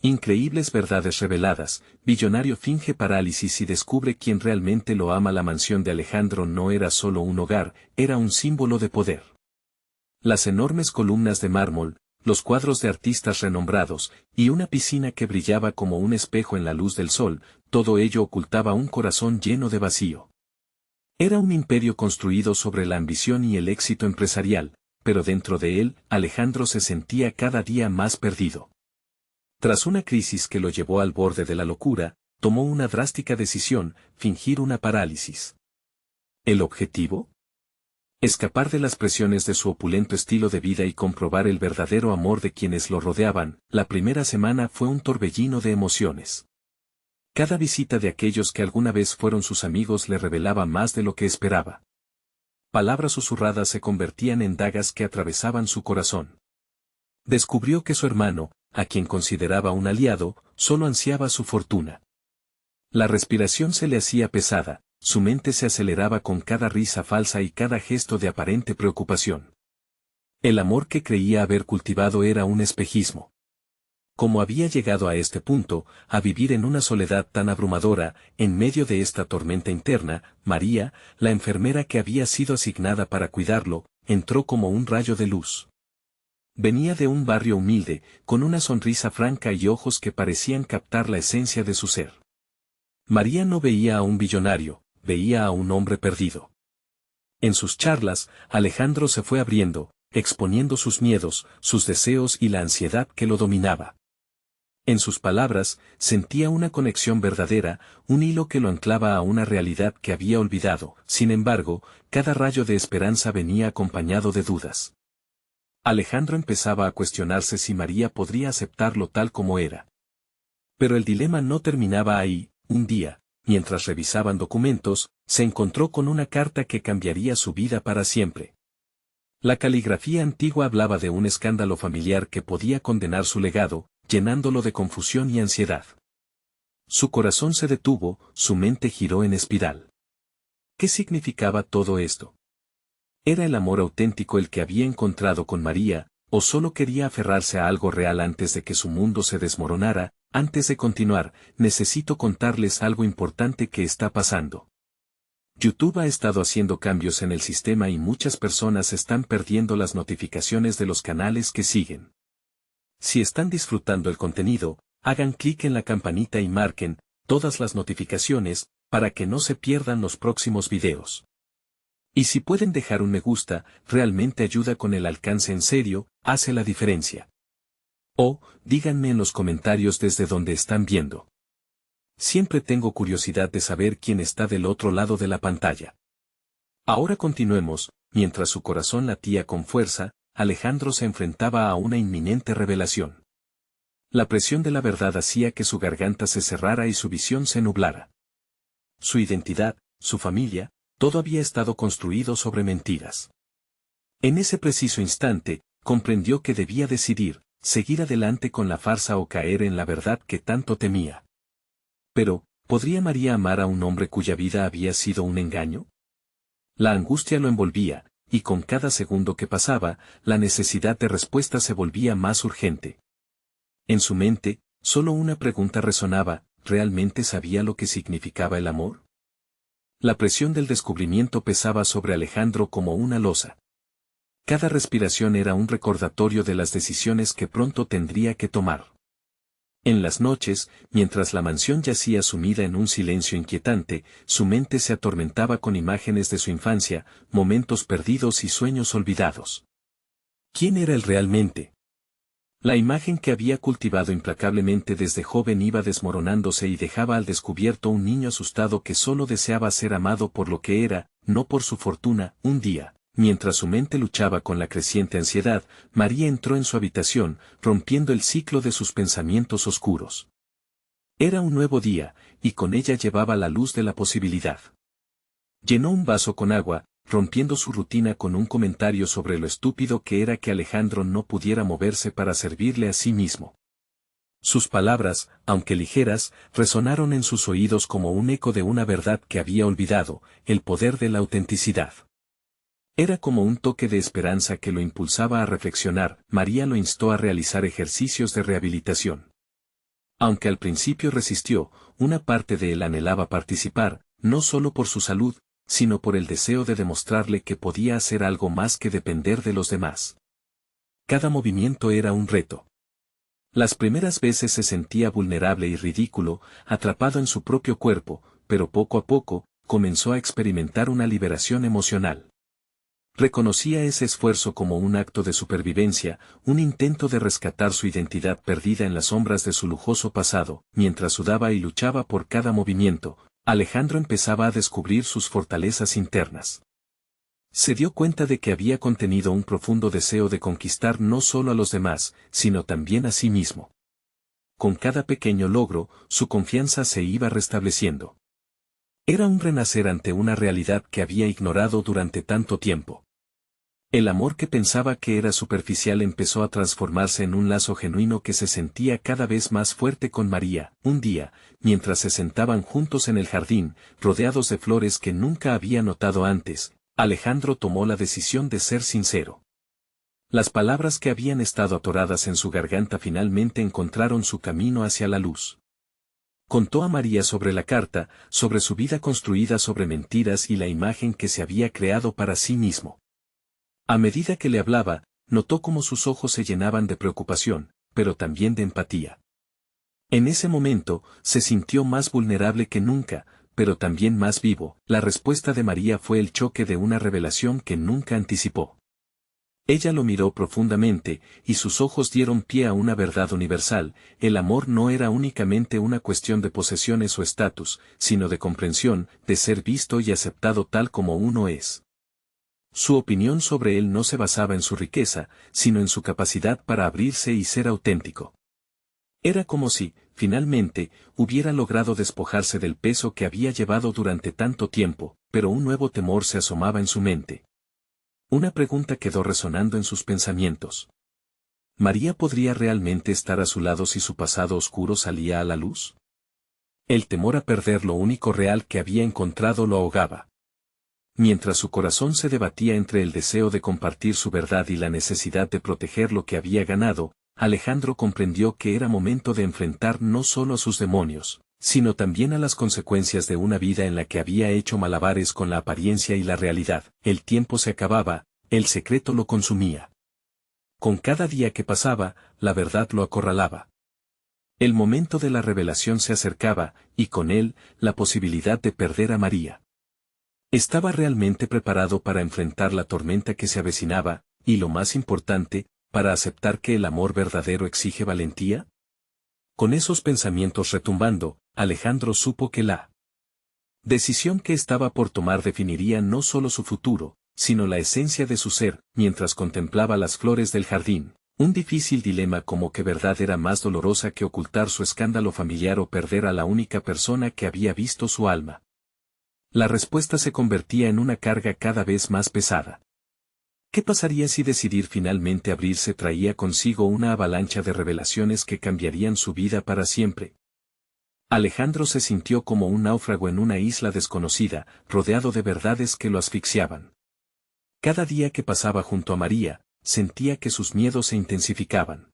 Increíbles verdades reveladas, billonario finge parálisis y descubre quién realmente lo ama. La mansión de Alejandro no era solo un hogar, era un símbolo de poder. Las enormes columnas de mármol, los cuadros de artistas renombrados, y una piscina que brillaba como un espejo en la luz del sol, todo ello ocultaba un corazón lleno de vacío. Era un imperio construido sobre la ambición y el éxito empresarial, pero dentro de él, Alejandro se sentía cada día más perdido. Tras una crisis que lo llevó al borde de la locura, tomó una drástica decisión: fingir una parálisis. ¿El objetivo? Escapar de las presiones de su opulento estilo de vida y comprobar el verdadero amor de quienes lo rodeaban. La primera semana fue un torbellino de emociones. Cada visita de aquellos que alguna vez fueron sus amigos le revelaba más de lo que esperaba. Palabras susurradas se convertían en dagas que atravesaban su corazón. Descubrió que su hermano, a quien consideraba un aliado, solo ansiaba su fortuna. La respiración se le hacía pesada, su mente se aceleraba con cada risa falsa y cada gesto de aparente preocupación. El amor que creía haber cultivado era un espejismo. Como había llegado a este punto, a vivir en una soledad tan abrumadora, en medio de esta tormenta interna, María, la enfermera que había sido asignada para cuidarlo, entró como un rayo de luz. Venía de un barrio humilde, con una sonrisa franca y ojos que parecían captar la esencia de su ser. María no veía a un billonario, veía a un hombre perdido. En sus charlas, Alejandro se fue abriendo, exponiendo sus miedos, sus deseos y la ansiedad que lo dominaba. En sus palabras, sentía una conexión verdadera, un hilo que lo anclaba a una realidad que había olvidado. Sin embargo, cada rayo de esperanza venía acompañado de dudas. Alejandro empezaba a cuestionarse si María podría aceptarlo tal como era. Pero el dilema no terminaba ahí. Un día, mientras revisaban documentos, se encontró con una carta que cambiaría su vida para siempre. La caligrafía antigua hablaba de un escándalo familiar que podía condenar su legado, llenándolo de confusión y ansiedad. Su corazón se detuvo, su mente giró en espiral. ¿Qué significaba todo esto? ¿Era el amor auténtico el que había encontrado con María, o solo quería aferrarse a algo real antes de que su mundo se desmoronara? Antes de continuar, necesito contarles algo importante que está pasando. YouTube ha estado haciendo cambios en el sistema y muchas personas están perdiendo las notificaciones de los canales que siguen. Si están disfrutando el contenido, hagan clic en la campanita y marquen todas las notificaciones para que no se pierdan los próximos videos. Y si pueden dejar un me gusta, realmente ayuda con el alcance. En serio, hace la diferencia. O, díganme en los comentarios desde donde están viendo. Siempre tengo curiosidad de saber quién está del otro lado de la pantalla. Ahora continuemos. Mientras su corazón latía con fuerza, Alejandro se enfrentaba a una inminente revelación. La presión de la verdad hacía que su garganta se cerrara y su visión se nublara. Su identidad, su familia, todo había estado construido sobre mentiras. En ese preciso instante, comprendió que debía decidir, seguir adelante con la farsa o caer en la verdad que tanto temía. Pero, ¿podría María amar a un hombre cuya vida había sido un engaño? La angustia lo envolvía, y con cada segundo que pasaba, la necesidad de respuesta se volvía más urgente. En su mente, solo una pregunta resonaba: ¿realmente sabía lo que significaba el amor? La presión del descubrimiento pesaba sobre Alejandro como una losa. Cada respiración era un recordatorio de las decisiones que pronto tendría que tomar. En las noches, mientras la mansión yacía sumida en un silencio inquietante, su mente se atormentaba con imágenes de su infancia, momentos perdidos y sueños olvidados. ¿Quién era él realmente? La imagen que había cultivado implacablemente desde joven iba desmoronándose y dejaba al descubierto un niño asustado que solo deseaba ser amado por lo que era, no por su fortuna. Un día, mientras su mente luchaba con la creciente ansiedad, María entró en su habitación, rompiendo el ciclo de sus pensamientos oscuros. Era un nuevo día, y con ella llevaba la luz de la posibilidad. Llenó un vaso con agua, rompiendo su rutina con un comentario sobre lo estúpido que era que Alejandro no pudiera moverse para servirle a sí mismo. Sus palabras, aunque ligeras, resonaron en sus oídos como un eco de una verdad que había olvidado: el poder de la autenticidad. Era como un toque de esperanza que lo impulsaba a reflexionar. María lo instó a realizar ejercicios de rehabilitación. Aunque al principio resistió, una parte de él anhelaba participar, no solo por su salud, sino por el deseo de demostrarle que podía hacer algo más que depender de los demás. Cada movimiento era un reto. Las primeras veces se sentía vulnerable y ridículo, atrapado en su propio cuerpo, pero poco a poco, comenzó a experimentar una liberación emocional. Reconocía ese esfuerzo como un acto de supervivencia, un intento de rescatar su identidad perdida en las sombras de su lujoso pasado. Mientras sudaba y luchaba por cada movimiento, Alejandro empezaba a descubrir sus fortalezas internas. Se dio cuenta de que había contenido un profundo deseo de conquistar no solo a los demás, sino también a sí mismo. Con cada pequeño logro, su confianza se iba restableciendo. Era un renacer ante una realidad que había ignorado durante tanto tiempo. El amor que pensaba que era superficial empezó a transformarse en un lazo genuino que se sentía cada vez más fuerte con María. Un día, mientras se sentaban juntos en el jardín, rodeados de flores que nunca había notado antes, Alejandro tomó la decisión de ser sincero. Las palabras que habían estado atoradas en su garganta finalmente encontraron su camino hacia la luz. Contó a María sobre la carta, sobre su vida construida sobre mentiras y la imagen que se había creado para sí mismo. A medida que le hablaba, notó cómo sus ojos se llenaban de preocupación, pero también de empatía. En ese momento, se sintió más vulnerable que nunca, pero también más vivo. La respuesta de María fue el choque de una revelación que nunca anticipó. Ella lo miró profundamente, y sus ojos dieron pie a una verdad universal: el amor no era únicamente una cuestión de posesiones o estatus, sino de comprensión, de ser visto y aceptado tal como uno es. Su opinión sobre él no se basaba en su riqueza, sino en su capacidad para abrirse y ser auténtico. Era como si, finalmente, hubiera logrado despojarse del peso que había llevado durante tanto tiempo, pero un nuevo temor se asomaba en su mente. Una pregunta quedó resonando en sus pensamientos. ¿María podría realmente estar a su lado si su pasado oscuro salía a la luz? El temor a perder lo único real que había encontrado lo ahogaba. Mientras su corazón se debatía entre el deseo de compartir su verdad y la necesidad de proteger lo que había ganado, Alejandro comprendió que era momento de enfrentar no solo a sus demonios, sino también a las consecuencias de una vida en la que había hecho malabares con la apariencia y la realidad. El tiempo se acababa, el secreto lo consumía. Con cada día que pasaba, la verdad lo acorralaba. El momento de la revelación se acercaba, y con él, la posibilidad de perder a María. ¿Estaba realmente preparado para enfrentar la tormenta que se avecinaba, y lo más importante, para aceptar que el amor verdadero exige valentía? Con esos pensamientos retumbando, Alejandro supo que la decisión que estaba por tomar definiría no solo su futuro, sino la esencia de su ser. Mientras contemplaba las flores del jardín, un difícil dilema como qué verdad era más dolorosa que ocultar su escándalo familiar o perder a la única persona que había visto su alma. La respuesta se convertía en una carga cada vez más pesada. ¿Qué pasaría si decidir finalmente abrirse traía consigo una avalancha de revelaciones que cambiarían su vida para siempre? Alejandro se sintió como un náufrago en una isla desconocida, rodeado de verdades que lo asfixiaban. Cada día que pasaba junto a María, sentía que sus miedos se intensificaban.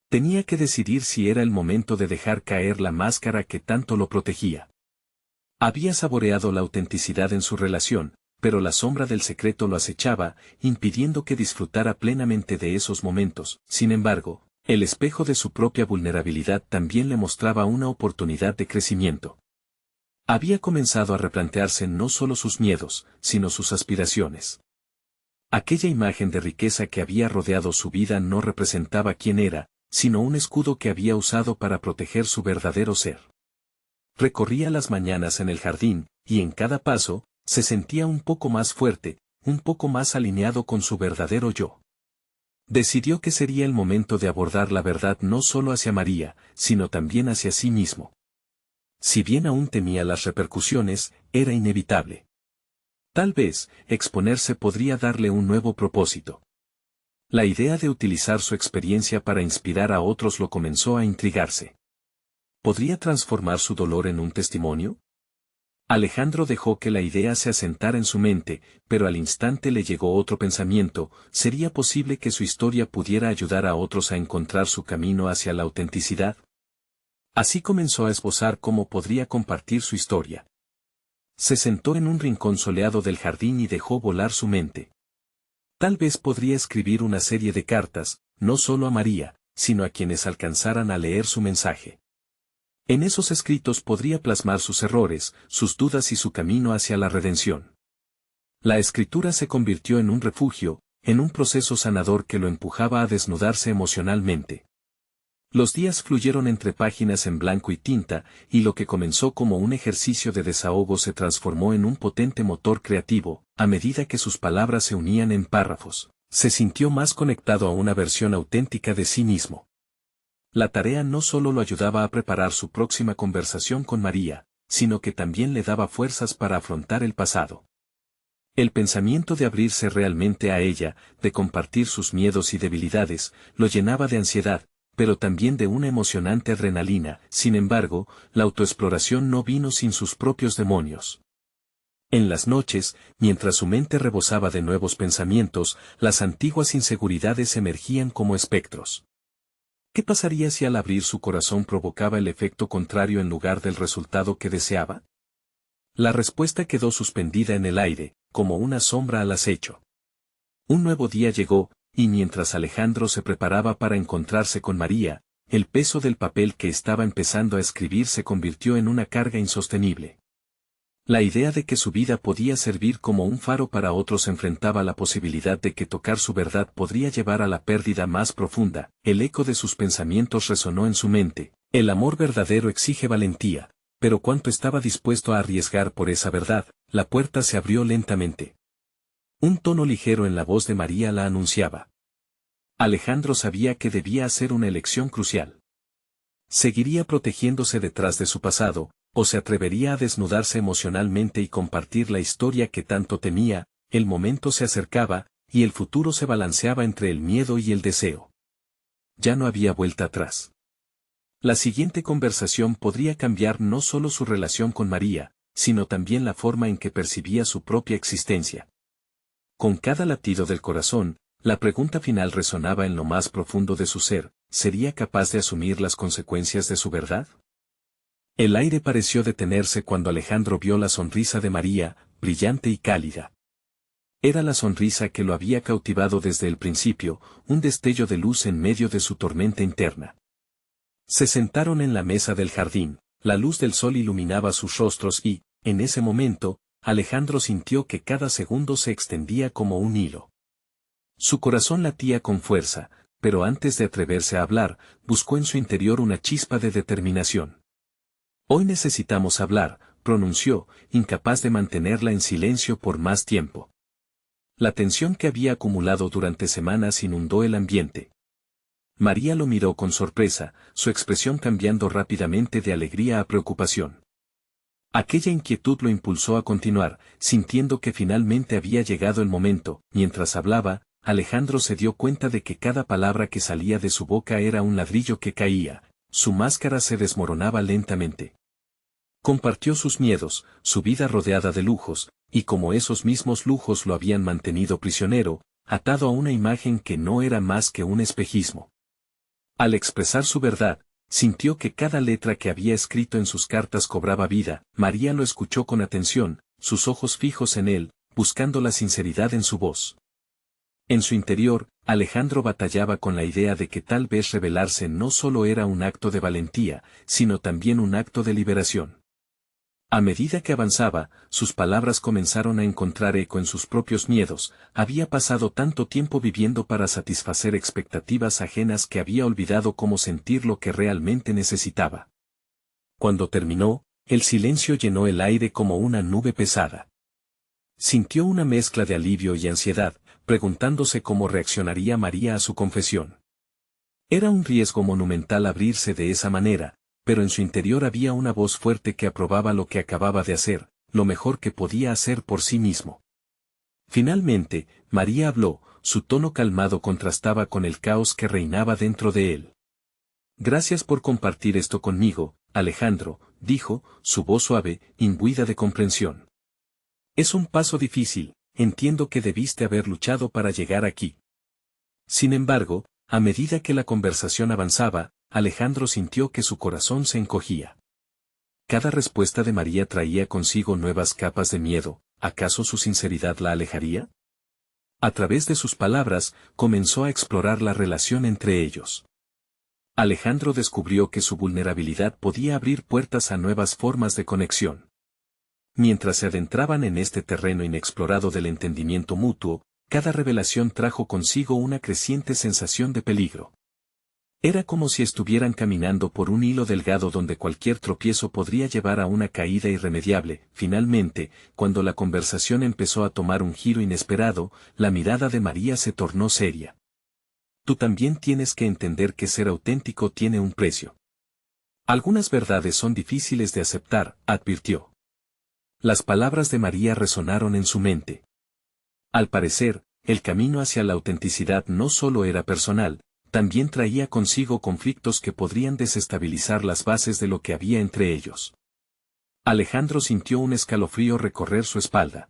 Tenía que decidir si era el momento de dejar caer la máscara que tanto lo protegía. Había saboreado la autenticidad en su relación, pero la sombra del secreto lo acechaba, impidiendo que disfrutara plenamente de esos momentos. Sin embargo, el espejo de su propia vulnerabilidad también le mostraba una oportunidad de crecimiento. Había comenzado a replantearse no solo sus miedos, sino sus aspiraciones. Aquella imagen de riqueza que había rodeado su vida no representaba quién era, sino un escudo que había usado para proteger su verdadero ser. Recorría las mañanas en el jardín, y en cada paso, se sentía un poco más fuerte, un poco más alineado con su verdadero yo. Decidió que sería el momento de abordar la verdad no solo hacia María, sino también hacia sí mismo. Si bien aún temía las repercusiones, era inevitable. Tal vez, exponerse podría darle un nuevo propósito. La idea de utilizar su experiencia para inspirar a otros lo comenzó a intrigarse. ¿Podría transformar su dolor en un testimonio? Alejandro dejó que la idea se asentara en su mente, pero al instante le llegó otro pensamiento: ¿sería posible que su historia pudiera ayudar a otros a encontrar su camino hacia la autenticidad? Así comenzó a esbozar cómo podría compartir su historia. Se sentó en un rincón soleado del jardín y dejó volar su mente. Tal vez podría escribir una serie de cartas, no solo a María, sino a quienes alcanzaran a leer su mensaje. En esos escritos podría plasmar sus errores, sus dudas y su camino hacia la redención. La escritura se convirtió en un refugio, en un proceso sanador que lo empujaba a desnudarse emocionalmente. Los días fluyeron entre páginas en blanco y tinta, y lo que comenzó como un ejercicio de desahogo se transformó en un potente motor creativo. A medida que sus palabras se unían en párrafos, se sintió más conectado a una versión auténtica de sí mismo. La tarea no solo lo ayudaba a preparar su próxima conversación con María, sino que también le daba fuerzas para afrontar el pasado. El pensamiento de abrirse realmente a ella, de compartir sus miedos y debilidades, lo llenaba de ansiedad, pero también de una emocionante adrenalina. Sin embargo, la autoexploración no vino sin sus propios demonios. En las noches, mientras su mente rebosaba de nuevos pensamientos, las antiguas inseguridades emergían como espectros. ¿Qué pasaría si al abrir su corazón provocaba el efecto contrario en lugar del resultado que deseaba? La respuesta quedó suspendida en el aire, como una sombra al acecho. Un nuevo día llegó, y mientras Alejandro se preparaba para encontrarse con María, el peso del papel que estaba empezando a escribir se convirtió en una carga insostenible. La idea de que su vida podía servir como un faro para otros enfrentaba la posibilidad de que tocar su verdad podría llevar a la pérdida más profunda. El eco de sus pensamientos resonó en su mente. El amor verdadero exige valentía, pero ¿cuánto estaba dispuesto a arriesgar por esa verdad? La puerta se abrió lentamente. Un tono ligero en la voz de María la anunciaba. Alejandro sabía que debía hacer una elección crucial. ¿Seguiría protegiéndose detrás de su pasado, o se atrevería a desnudarse emocionalmente y compartir la historia que tanto temía? El momento se acercaba, y el futuro se balanceaba entre el miedo y el deseo. Ya no había vuelta atrás. La siguiente conversación podría cambiar no solo su relación con María, sino también la forma en que percibía su propia existencia. Con cada latido del corazón, la pregunta final resonaba en lo más profundo de su ser: ¿sería capaz de asumir las consecuencias de su verdad? El aire pareció detenerse cuando Alejandro vio la sonrisa de María, brillante y cálida. Era la sonrisa que lo había cautivado desde el principio, un destello de luz en medio de su tormenta interna. Se sentaron en la mesa del jardín, la luz del sol iluminaba sus rostros y, en ese momento, Alejandro sintió que cada segundo se extendía como un hilo. Su corazón latía con fuerza, pero antes de atreverse a hablar, buscó en su interior una chispa de determinación. Hoy necesitamos hablar, pronunció, incapaz de mantenerla en silencio por más tiempo. La tensión que había acumulado durante semanas inundó el ambiente. María lo miró con sorpresa, su expresión cambiando rápidamente de alegría a preocupación. Aquella inquietud lo impulsó a continuar, sintiendo que finalmente había llegado el momento. Mientras hablaba, Alejandro se dio cuenta de que cada palabra que salía de su boca era un ladrillo que caía, su máscara se desmoronaba lentamente. Compartió sus miedos, su vida rodeada de lujos, y como esos mismos lujos lo habían mantenido prisionero, atado a una imagen que no era más que un espejismo. Al expresar su verdad, sintió que cada letra que había escrito en sus cartas cobraba vida. María lo escuchó con atención, sus ojos fijos en él, buscando la sinceridad en su voz. En su interior, Alejandro batallaba con la idea de que tal vez revelarse no solo era un acto de valentía, sino también un acto de liberación. A medida que avanzaba, sus palabras comenzaron a encontrar eco en sus propios miedos. Había pasado tanto tiempo viviendo para satisfacer expectativas ajenas que había olvidado cómo sentir lo que realmente necesitaba. Cuando terminó, el silencio llenó el aire como una nube pesada. Sintió una mezcla de alivio y ansiedad, preguntándose cómo reaccionaría María a su confesión. Era un riesgo monumental abrirse de esa manera, pero en su interior había una voz fuerte que aprobaba lo que acababa de hacer, lo mejor que podía hacer por sí mismo. Finalmente, María habló, su tono calmado contrastaba con el caos que reinaba dentro de él. Gracias por compartir esto conmigo, Alejandro, dijo, su voz suave, imbuida de comprensión. Es un paso difícil, entiendo que debiste haber luchado para llegar aquí. Sin embargo, a medida que la conversación avanzaba, Alejandro sintió que su corazón se encogía. Cada respuesta de María traía consigo nuevas capas de miedo. ¿Acaso su sinceridad la alejaría? A través de sus palabras, comenzó a explorar la relación entre ellos. Alejandro descubrió que su vulnerabilidad podía abrir puertas a nuevas formas de conexión. Mientras se adentraban en este terreno inexplorado del entendimiento mutuo, cada revelación trajo consigo una creciente sensación de peligro. Era como si estuvieran caminando por un hilo delgado donde cualquier tropiezo podría llevar a una caída irremediable. Finalmente, cuando la conversación empezó a tomar un giro inesperado, la mirada de María se tornó seria. Tú también tienes que entender que ser auténtico tiene un precio. Algunas verdades son difíciles de aceptar, advirtió. Las palabras de María resonaron en su mente. Al parecer, el camino hacia la autenticidad no solo era personal, también traía consigo conflictos que podrían desestabilizar las bases de lo que había entre ellos. Alejandro sintió un escalofrío recorrer su espalda.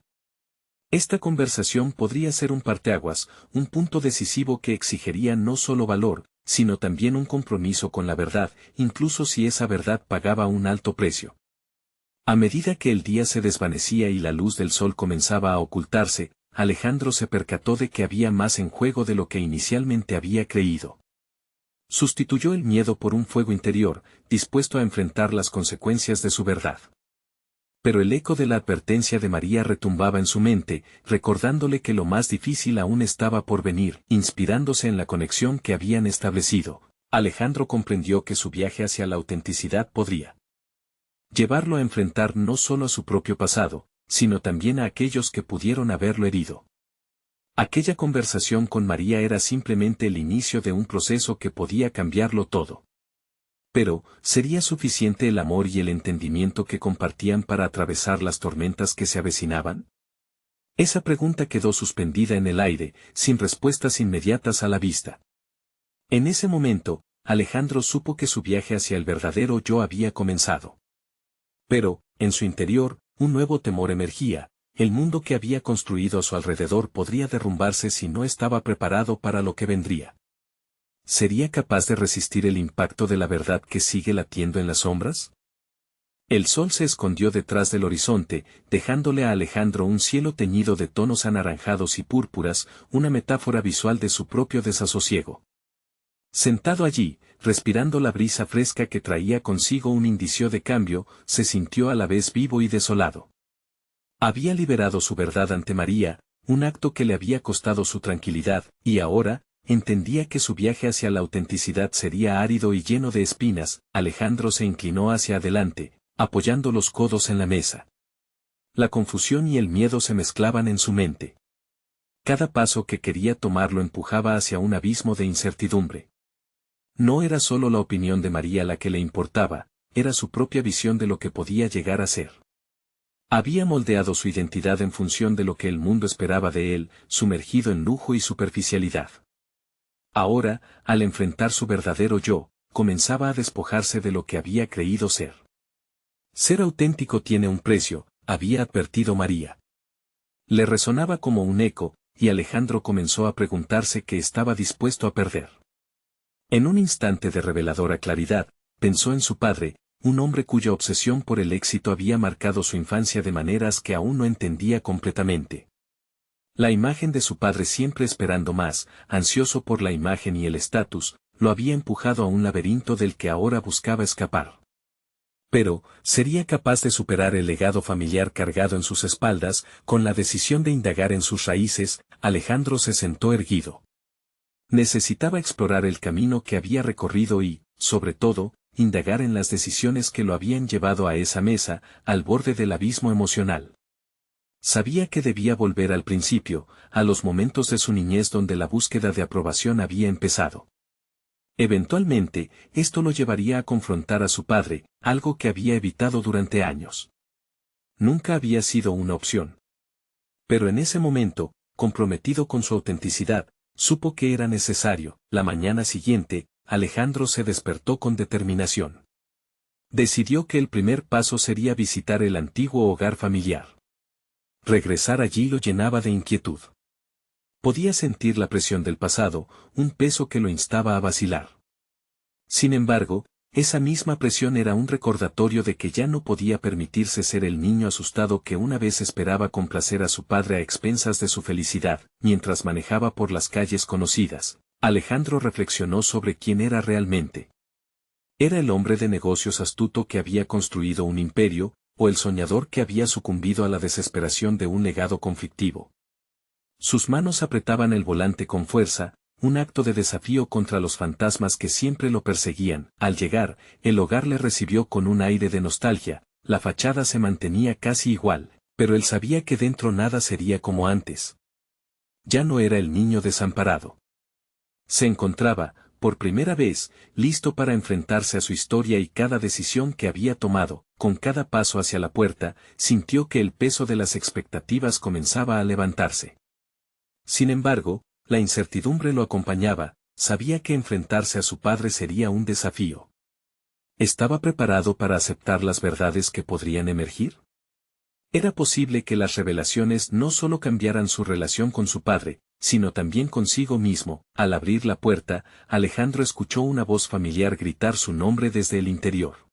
Esta conversación podría ser un parteaguas, un punto decisivo que exigiría no solo valor, sino también un compromiso con la verdad, incluso si esa verdad pagaba un alto precio. A medida que el día se desvanecía y la luz del sol comenzaba a ocultarse, Alejandro se percató de que había más en juego de lo que inicialmente había creído. Sustituyó el miedo por un fuego interior, dispuesto a enfrentar las consecuencias de su verdad. Pero el eco de la advertencia de María retumbaba en su mente, recordándole que lo más difícil aún estaba por venir. Inspirándose en la conexión que habían establecido, Alejandro comprendió que su viaje hacia la autenticidad podría llevarlo a enfrentar no solo a su propio pasado, sino también a aquellos que pudieron haberlo herido. Aquella conversación con María era simplemente el inicio de un proceso que podía cambiarlo todo. Pero, ¿sería suficiente el amor y el entendimiento que compartían para atravesar las tormentas que se avecinaban? Esa pregunta quedó suspendida en el aire, sin respuestas inmediatas a la vista. En ese momento, Alejandro supo que su viaje hacia el verdadero yo había comenzado. Pero, en su interior, un nuevo temor emergía. El mundo que había construido a su alrededor podría derrumbarse si no estaba preparado para lo que vendría. ¿Sería capaz de resistir el impacto de la verdad que sigue latiendo en las sombras? El sol se escondió detrás del horizonte, dejándole a Alejandro un cielo teñido de tonos anaranjados y púrpuras, una metáfora visual de su propio desasosiego. Sentado allí, respirando la brisa fresca que traía consigo un indicio de cambio, se sintió a la vez vivo y desolado. Había liberado su verdad ante María, un acto que le había costado su tranquilidad, y ahora, entendía que su viaje hacia la autenticidad sería árido y lleno de espinas. Alejandro se inclinó hacia adelante, apoyando los codos en la mesa. La confusión y el miedo se mezclaban en su mente. Cada paso que quería tomar lo empujaba hacia un abismo de incertidumbre. No era solo la opinión de María la que le importaba, era su propia visión de lo que podía llegar a ser. Había moldeado su identidad en función de lo que el mundo esperaba de él, sumergido en lujo y superficialidad. Ahora, al enfrentar su verdadero yo, comenzaba a despojarse de lo que había creído ser. Ser auténtico tiene un precio, había advertido María. Le resonaba como un eco, y Alejandro comenzó a preguntarse qué estaba dispuesto a perder. En un instante de reveladora claridad, pensó en su padre, un hombre cuya obsesión por el éxito había marcado su infancia de maneras que aún no entendía completamente. La imagen de su padre siempre esperando más, ansioso por la imagen y el estatus, lo había empujado a un laberinto del que ahora buscaba escapar. Pero, ¿sería capaz de superar el legado familiar cargado en sus espaldas? Con la decisión de indagar en sus raíces, Alejandro se sentó erguido. Necesitaba explorar el camino que había recorrido y, sobre todo, indagar en las decisiones que lo habían llevado a esa mesa, al borde del abismo emocional. Sabía que debía volver al principio, a los momentos de su niñez donde la búsqueda de aprobación había empezado. Eventualmente, esto lo llevaría a confrontar a su padre, algo que había evitado durante años. Nunca había sido una opción. Pero en ese momento, comprometido con su autenticidad, supo que era necesario. La mañana siguiente, Alejandro se despertó con determinación. Decidió que el primer paso sería visitar el antiguo hogar familiar. Regresar allí lo llenaba de inquietud. Podía sentir la presión del pasado, un peso que lo instaba a vacilar. Sin embargo, esa misma presión era un recordatorio de que ya no podía permitirse ser el niño asustado que una vez esperaba complacer a su padre a expensas de su felicidad. Mientras manejaba por las calles conocidas, Alejandro reflexionó sobre quién era realmente. ¿Era el hombre de negocios astuto que había construido un imperio, o el soñador que había sucumbido a la desesperación de un legado conflictivo? Sus manos apretaban el volante con fuerza, un acto de desafío contra los fantasmas que siempre lo perseguían. Al llegar, el hogar le recibió con un aire de nostalgia, la fachada se mantenía casi igual, pero él sabía que dentro nada sería como antes. Ya no era el niño desamparado. Se encontraba, por primera vez, listo para enfrentarse a su historia y cada decisión que había tomado. Con cada paso hacia la puerta, sintió que el peso de las expectativas comenzaba a levantarse. Sin embargo, la incertidumbre lo acompañaba, sabía que enfrentarse a su padre sería un desafío. ¿Estaba preparado para aceptar las verdades que podrían emergir? Era posible que las revelaciones no solo cambiaran su relación con su padre, sino también consigo mismo. Al abrir la puerta, Alejandro escuchó una voz familiar gritar su nombre desde el interior.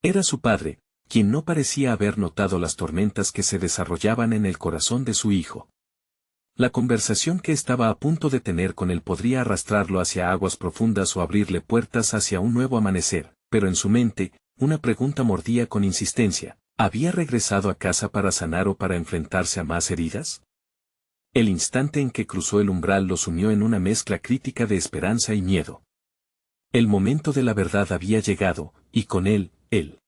Era su padre, quien no parecía haber notado las tormentas que se desarrollaban en el corazón de su hijo. La conversación que estaba a punto de tener con él podría arrastrarlo hacia aguas profundas o abrirle puertas hacia un nuevo amanecer, pero en su mente, una pregunta mordía con insistencia: ¿había regresado a casa para sanar o para enfrentarse a más heridas? El instante en que cruzó el umbral los unió en una mezcla crítica de esperanza y miedo. El momento de la verdad había llegado, y con él, el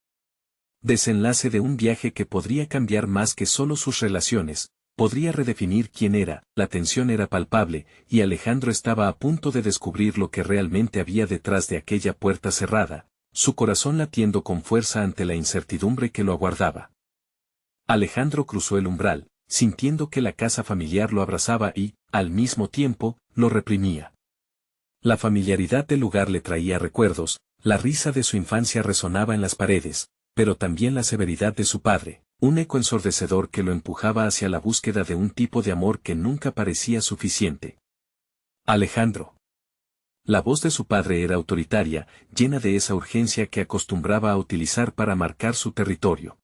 desenlace de un viaje que podría cambiar más que solo sus relaciones. Podría redefinir quién era. La tensión era palpable, y Alejandro estaba a punto de descubrir lo que realmente había detrás de aquella puerta cerrada, su corazón latiendo con fuerza ante la incertidumbre que lo aguardaba. Alejandro cruzó el umbral, sintiendo que la casa familiar lo abrazaba y, al mismo tiempo, lo reprimía. La familiaridad del lugar le traía recuerdos, la risa de su infancia resonaba en las paredes, pero también la severidad de su padre, un eco ensordecedor que lo empujaba hacia la búsqueda de un tipo de amor que nunca parecía suficiente. Alejandro. La voz de su padre era autoritaria, llena de esa urgencia que acostumbraba a utilizar para marcar su territorio.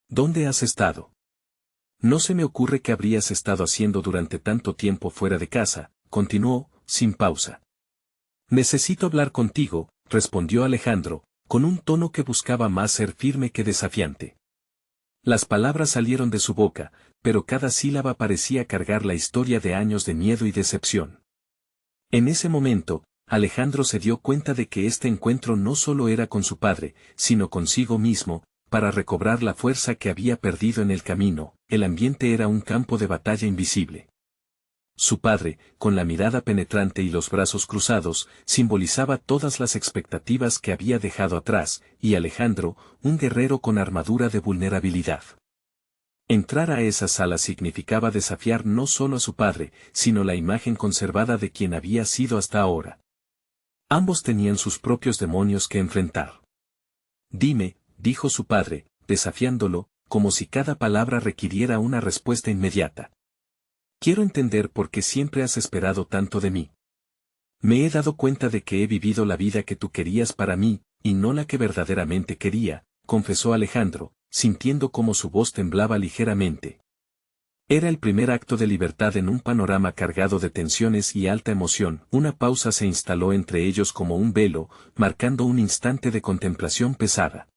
¿Dónde has estado? No se me ocurre qué habrías estado haciendo durante tanto tiempo fuera de casa, continuó, sin pausa. Necesito hablar contigo, respondió Alejandro, con un tono que buscaba más ser firme que desafiante. Las palabras salieron de su boca, pero cada sílaba parecía cargar la historia de años de miedo y decepción. En ese momento, Alejandro se dio cuenta de que este encuentro no solo era con su padre, sino consigo mismo. Para recobrar la fuerza que había perdido en el camino, el ambiente era un campo de batalla invisible. Su padre, con la mirada penetrante y los brazos cruzados, simbolizaba todas las expectativas que había dejado atrás, y Alejandro, un guerrero con armadura de vulnerabilidad. Entrar a esa sala significaba desafiar no solo a su padre, sino la imagen conservada de quien había sido hasta ahora. Ambos tenían sus propios demonios que enfrentar. Dime, dijo su padre, desafiándolo, como si cada palabra requiriera una respuesta inmediata. Quiero entender por qué siempre has esperado tanto de mí. Me he dado cuenta de que he vivido la vida que tú querías para mí, y no la que verdaderamente quería, confesó Alejandro, sintiendo cómo su voz temblaba ligeramente. Era el primer acto de libertad en un panorama cargado de tensiones y alta emoción. Una pausa se instaló entre ellos como un velo, marcando un instante de contemplación pesada.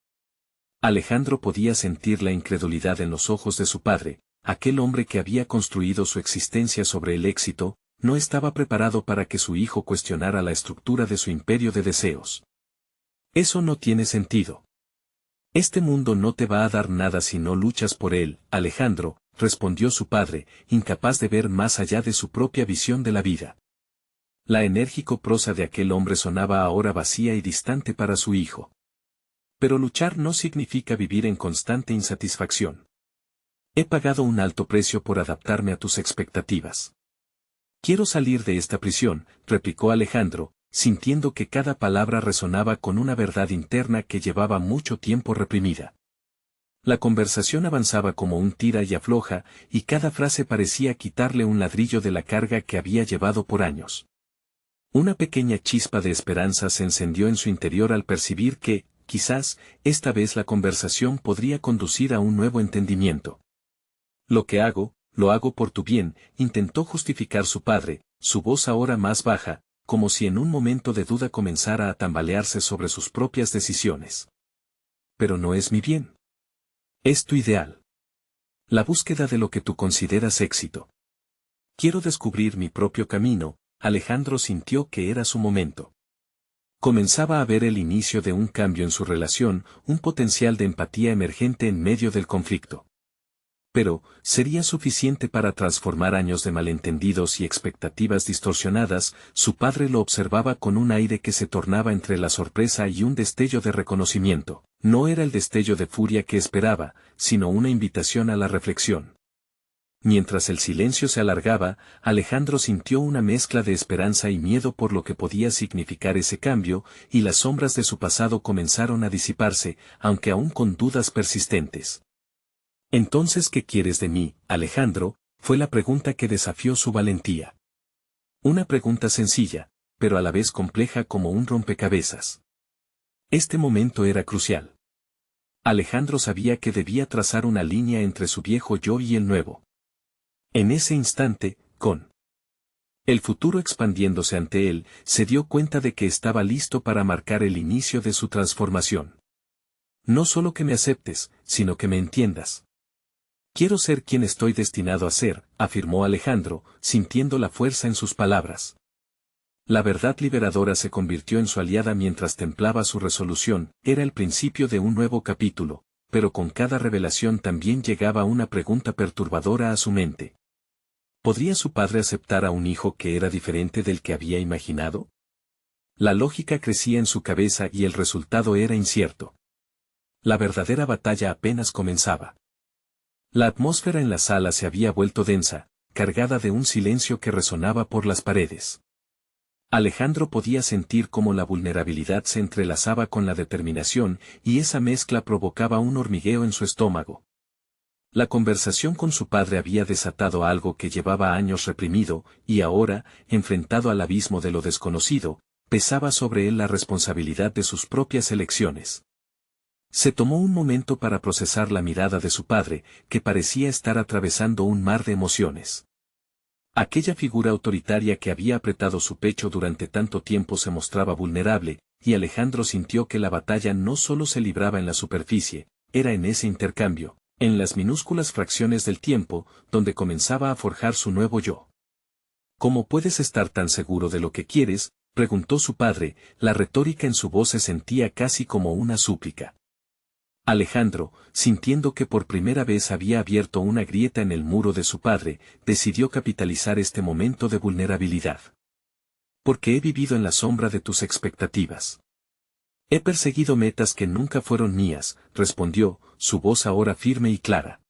Alejandro podía sentir la incredulidad en los ojos de su padre. Aquel hombre que había construido su existencia sobre el éxito, no estaba preparado para que su hijo cuestionara la estructura de su imperio de deseos. Eso no tiene sentido. Este mundo no te va a dar nada si no luchas por él, Alejandro, respondió su padre, incapaz de ver más allá de su propia visión de la vida. La enérgico prosa de aquel hombre sonaba ahora vacía y distante para su hijo. Pero luchar no significa vivir en constante insatisfacción. He pagado un alto precio por adaptarme a tus expectativas. Quiero salir de esta prisión, replicó Alejandro, sintiendo que cada palabra resonaba con una verdad interna que llevaba mucho tiempo reprimida. La conversación avanzaba como un tira y afloja, y cada frase parecía quitarle un ladrillo de la carga que había llevado por años. Una pequeña chispa de esperanza se encendió en su interior al percibir que, quizás, esta vez la conversación podría conducir a un nuevo entendimiento. Lo hago por tu bien, intentó justificar su padre, su voz ahora más baja, como si en un momento de duda comenzara a tambalearse sobre sus propias decisiones. Pero no es mi bien. Es tu ideal. La búsqueda de lo que tú consideras éxito. Quiero descubrir mi propio camino. Alejandro sintió que era su momento. Comenzaba a ver el inicio de un cambio en su relación, un potencial de empatía emergente en medio del conflicto. Pero, ¿sería suficiente para transformar años de malentendidos y expectativas distorsionadas? Su padre lo observaba con un aire que se tornaba entre la sorpresa y un destello de reconocimiento. No era el destello de furia que esperaba, sino una invitación a la reflexión. Mientras el silencio se alargaba, Alejandro sintió una mezcla de esperanza y miedo por lo que podía significar ese cambio, y las sombras de su pasado comenzaron a disiparse, aunque aún con dudas persistentes. «Entonces, ¿qué quieres de mí, Alejandro?», fue la pregunta que desafió su valentía. Una pregunta sencilla, pero a la vez compleja como un rompecabezas. Este momento era crucial. Alejandro sabía que debía trazar una línea entre su viejo yo y el nuevo. En ese instante, con el futuro expandiéndose ante él, se dio cuenta de que estaba listo para marcar el inicio de su transformación. «No solo que me aceptes, sino que me entiendas. Quiero ser quien estoy destinado a ser», afirmó Alejandro, sintiendo la fuerza en sus palabras. La verdad liberadora se convirtió en su aliada mientras templaba su resolución. Era el principio de un nuevo capítulo, pero con cada revelación también llegaba una pregunta perturbadora a su mente. ¿Podría su padre aceptar a un hijo que era diferente del que había imaginado? La lógica crecía en su cabeza y el resultado era incierto. La verdadera batalla apenas comenzaba. La atmósfera en la sala se había vuelto densa, cargada de un silencio que resonaba por las paredes. Alejandro podía sentir cómo la vulnerabilidad se entrelazaba con la determinación, y esa mezcla provocaba un hormigueo en su estómago. La conversación con su padre había desatado algo que llevaba años reprimido, y ahora, enfrentado al abismo de lo desconocido, pesaba sobre él la responsabilidad de sus propias elecciones. Se tomó un momento para procesar la mirada de su padre, que parecía estar atravesando un mar de emociones. Aquella figura autoritaria que había apretado su pecho durante tanto tiempo se mostraba vulnerable, y Alejandro sintió que la batalla no solo se libraba en la superficie, era en ese intercambio, en las minúsculas fracciones del tiempo, donde comenzaba a forjar su nuevo yo. «¿Cómo puedes estar tan seguro de lo que quieres?», preguntó su padre, la retórica en su voz se sentía casi como una súplica. Alejandro, sintiendo que por primera vez había abierto una grieta en el muro de su padre, decidió capitalizar este momento de vulnerabilidad. «Porque he vivido en la sombra de tus expectativas. He perseguido metas que nunca fueron mías», respondió, su voz ahora firme y clara.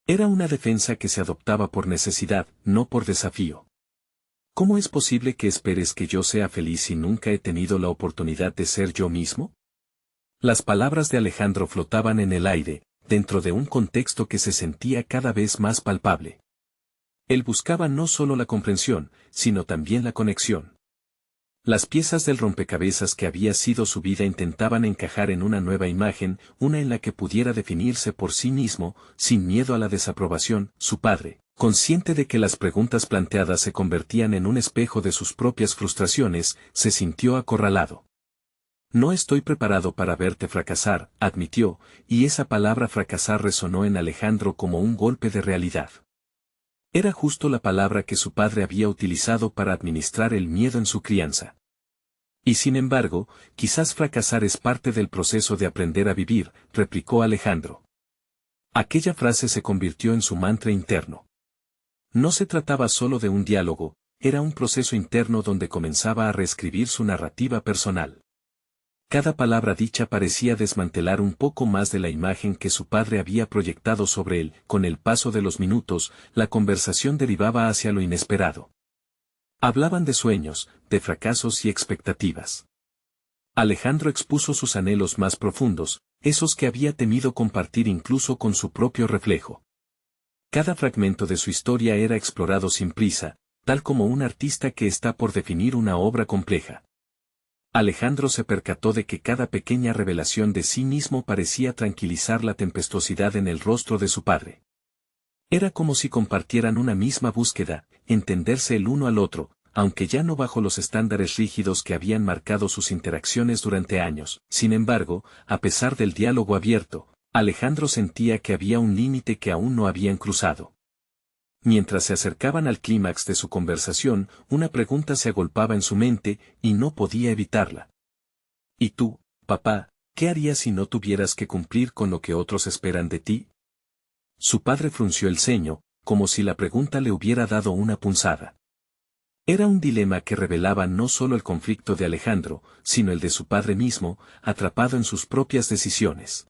Era una defensa que se adoptaba por necesidad, no por desafío. «¿Cómo es posible que esperes que yo sea feliz si nunca he tenido la oportunidad de ser yo mismo?». Las palabras de Alejandro flotaban en el aire, dentro de un contexto que se sentía cada vez más palpable. Él buscaba no solo la comprensión, sino también la conexión. Las piezas del rompecabezas que había sido su vida intentaban encajar en una nueva imagen, una en la que pudiera definirse por sí mismo, sin miedo a la desaprobación. Su padre, consciente de que las preguntas planteadas se convertían en un espejo de sus propias frustraciones, se sintió acorralado. «No estoy preparado para verte fracasar», admitió, y esa palabra fracasar resonó en Alejandro como un golpe de realidad. Era justo la palabra que su padre había utilizado para administrar el miedo en su crianza. «Y sin embargo, quizás fracasar es parte del proceso de aprender a vivir», replicó Alejandro. Aquella frase se convirtió en su mantra interno. No se trataba solo de un diálogo, era un proceso interno donde comenzaba a reescribir su narrativa personal. Cada palabra dicha parecía desmantelar un poco más de la imagen que su padre había proyectado sobre él. Con el paso de los minutos, la conversación derivaba hacia lo inesperado. Hablaban de sueños, de fracasos y expectativas. Alejandro expuso sus anhelos más profundos, esos que había temido compartir incluso con su propio reflejo. Cada fragmento de su historia era explorado sin prisa, tal como un artista que está por definir una obra compleja. Alejandro se percató de que cada pequeña revelación de sí mismo parecía tranquilizar la tempestuosidad en el rostro de su padre. Era como si compartieran una misma búsqueda, entenderse el uno al otro, aunque ya no bajo los estándares rígidos que habían marcado sus interacciones durante años. Sin embargo, a pesar del diálogo abierto, Alejandro sentía que había un límite que aún no habían cruzado. Mientras se acercaban al clímax de su conversación, una pregunta se agolpaba en su mente, y no podía evitarla. ¿Y tú, papá, qué harías si no tuvieras que cumplir con lo que otros esperan de ti? Su padre frunció el ceño, como si la pregunta le hubiera dado una punzada. Era un dilema que revelaba no solo el conflicto de Alejandro, sino el de su padre mismo, atrapado en sus propias decisiones.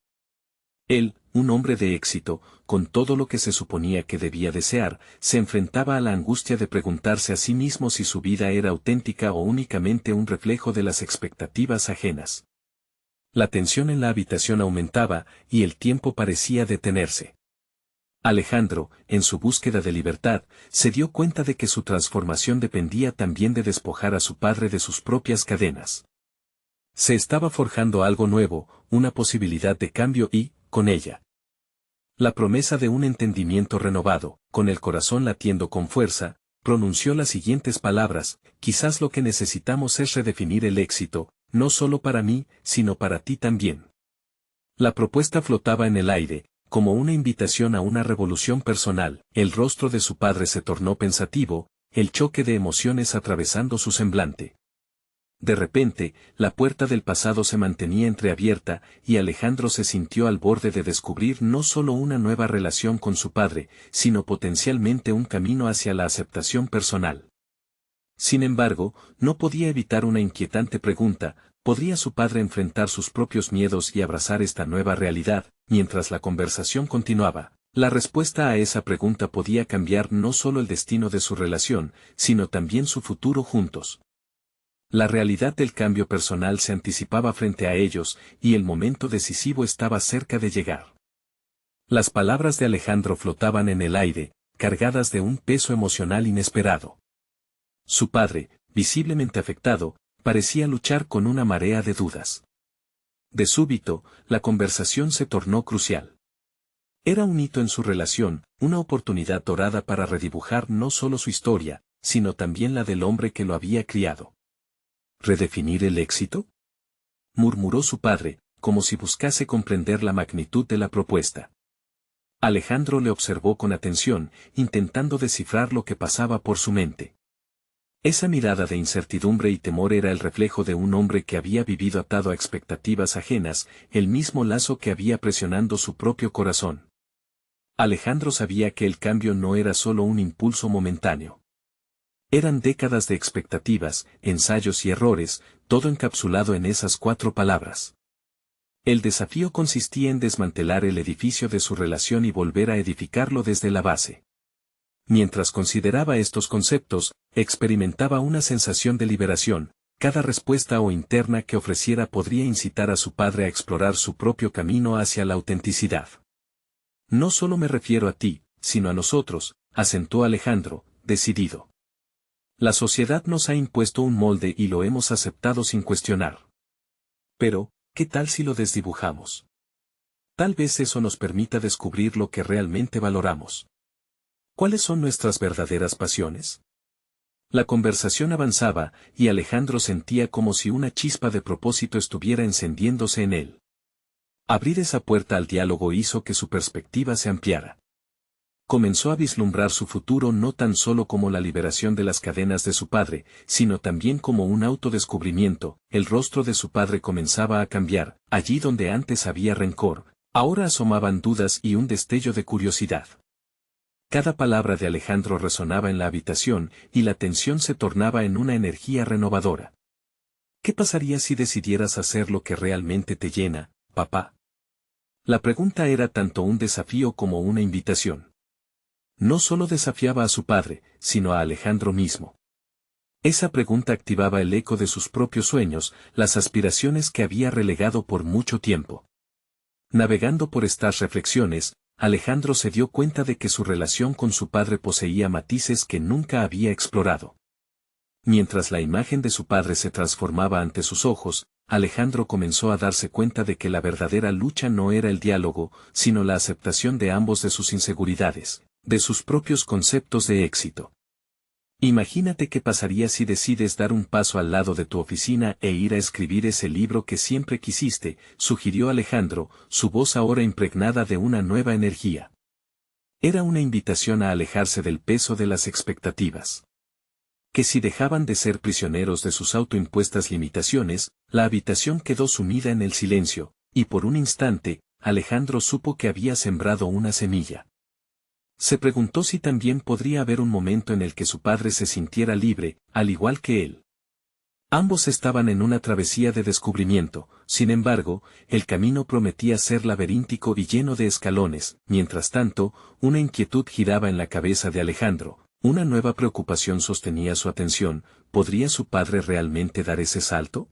Él, un hombre de éxito, con todo lo que se suponía que debía desear, se enfrentaba a la angustia de preguntarse a sí mismo si su vida era auténtica o únicamente un reflejo de las expectativas ajenas. La tensión en la habitación aumentaba, y el tiempo parecía detenerse. Alejandro, en su búsqueda de libertad, se dio cuenta de que su transformación dependía también de despojar a su padre de sus propias cadenas. Se estaba forjando algo nuevo, una posibilidad de cambio y, con ella, la promesa de un entendimiento renovado. Con el corazón latiendo con fuerza, pronunció las siguientes palabras: quizás lo que necesitamos es redefinir el éxito, no solo para mí, sino para ti también. La propuesta flotaba en el aire, como una invitación a una revolución personal. El rostro de su padre se tornó pensativo, el choque de emociones atravesando su semblante. De repente, la puerta del pasado se mantenía entreabierta, y Alejandro se sintió al borde de descubrir no solo una nueva relación con su padre, sino potencialmente un camino hacia la aceptación personal. Sin embargo, no podía evitar una inquietante pregunta: ¿podría su padre enfrentar sus propios miedos y abrazar esta nueva realidad? Mientras la conversación continuaba, la respuesta a esa pregunta podía cambiar no solo el destino de su relación, sino también su futuro juntos. La realidad del cambio personal se anticipaba frente a ellos, y el momento decisivo estaba cerca de llegar. Las palabras de Alejandro flotaban en el aire, cargadas de un peso emocional inesperado. Su padre, visiblemente afectado, parecía luchar con una marea de dudas. De súbito, la conversación se tornó crucial. Era un hito en su relación, una oportunidad dorada para redibujar no solo su historia, sino también la del hombre que lo había criado. ¿Redefinir el éxito?, murmuró su padre, como si buscase comprender la magnitud de la propuesta. Alejandro le observó con atención, intentando descifrar lo que pasaba por su mente. Esa mirada de incertidumbre y temor era el reflejo de un hombre que había vivido atado a expectativas ajenas, el mismo lazo que había presionando su propio corazón. Alejandro sabía que el cambio no era solo un impulso momentáneo. Eran décadas de expectativas, ensayos y errores, todo encapsulado en esas 4 palabras. El desafío consistía en desmantelar el edificio de su relación y volver a edificarlo desde la base. Mientras consideraba estos conceptos, experimentaba una sensación de liberación. Cada respuesta o interna que ofreciera podría incitar a su padre a explorar su propio camino hacia la autenticidad. No solo me refiero a ti, sino a nosotros, acentuó Alejandro, decidido. La sociedad nos ha impuesto un molde y lo hemos aceptado sin cuestionar. Pero, ¿qué tal si lo desdibujamos? Tal vez eso nos permita descubrir lo que realmente valoramos. ¿Cuáles son nuestras verdaderas pasiones? La conversación avanzaba, y Alejandro sentía como si una chispa de propósito estuviera encendiéndose en él. Abrir esa puerta al diálogo hizo que su perspectiva se ampliara. Comenzó a vislumbrar su futuro no tan solo como la liberación de las cadenas de su padre, sino también como un autodescubrimiento. El rostro de su padre comenzaba a cambiar. Allí donde antes había rencor, ahora asomaban dudas y un destello de curiosidad. Cada palabra de Alejandro resonaba en la habitación, y la tensión se tornaba en una energía renovadora. ¿Qué pasaría si decidieras hacer lo que realmente te llena, papá? La pregunta era tanto un desafío como una invitación. No solo desafiaba a su padre, sino a Alejandro mismo. Esa pregunta activaba el eco de sus propios sueños, las aspiraciones que había relegado por mucho tiempo. Navegando por estas reflexiones, Alejandro se dio cuenta de que su relación con su padre poseía matices que nunca había explorado. Mientras la imagen de su padre se transformaba ante sus ojos, Alejandro comenzó a darse cuenta de que la verdadera lucha no era el diálogo, sino la aceptación de ambos de sus inseguridades, de sus propios conceptos de éxito. Imagínate qué pasaría si decides dar un paso al lado de tu oficina e ir a escribir ese libro que siempre quisiste, sugirió Alejandro, su voz ahora impregnada de una nueva energía. Era una invitación a alejarse del peso de las expectativas. Que si dejaban de ser prisioneros de sus autoimpuestas limitaciones, la habitación quedó sumida en el silencio, y por un instante, Alejandro supo que había sembrado una semilla. Se preguntó si también podría haber un momento en el que su padre se sintiera libre, al igual que él. Ambos estaban en una travesía de descubrimiento, sin embargo, el camino prometía ser laberíntico y lleno de escalones. Mientras tanto, una inquietud giraba en la cabeza de Alejandro. Una nueva preocupación sostenía su atención. ¿Podría su padre realmente dar ese salto?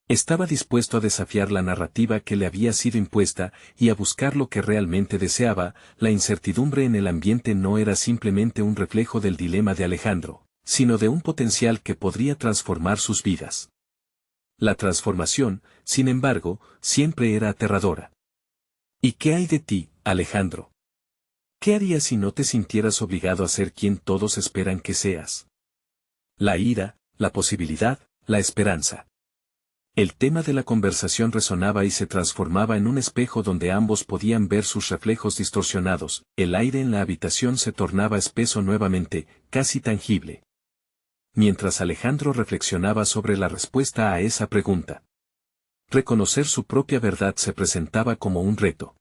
Estaba dispuesto a desafiar la narrativa que le había sido impuesta y a buscar lo que realmente deseaba. La incertidumbre en el ambiente no era simplemente un reflejo del dilema de Alejandro, sino de un potencial que podría transformar sus vidas. La transformación, sin embargo, siempre era aterradora. ¿Y qué hay de ti, Alejandro? ¿Qué harías si no te sintieras obligado a ser quien todos esperan que seas? La ira, la posibilidad, la esperanza. El tema de la conversación resonaba y se transformaba en un espejo donde ambos podían ver sus reflejos distorsionados. El aire en la habitación se tornaba espeso nuevamente, casi tangible. Mientras Alejandro reflexionaba sobre la respuesta a esa pregunta. Reconocer su propia verdad se presentaba como un reto.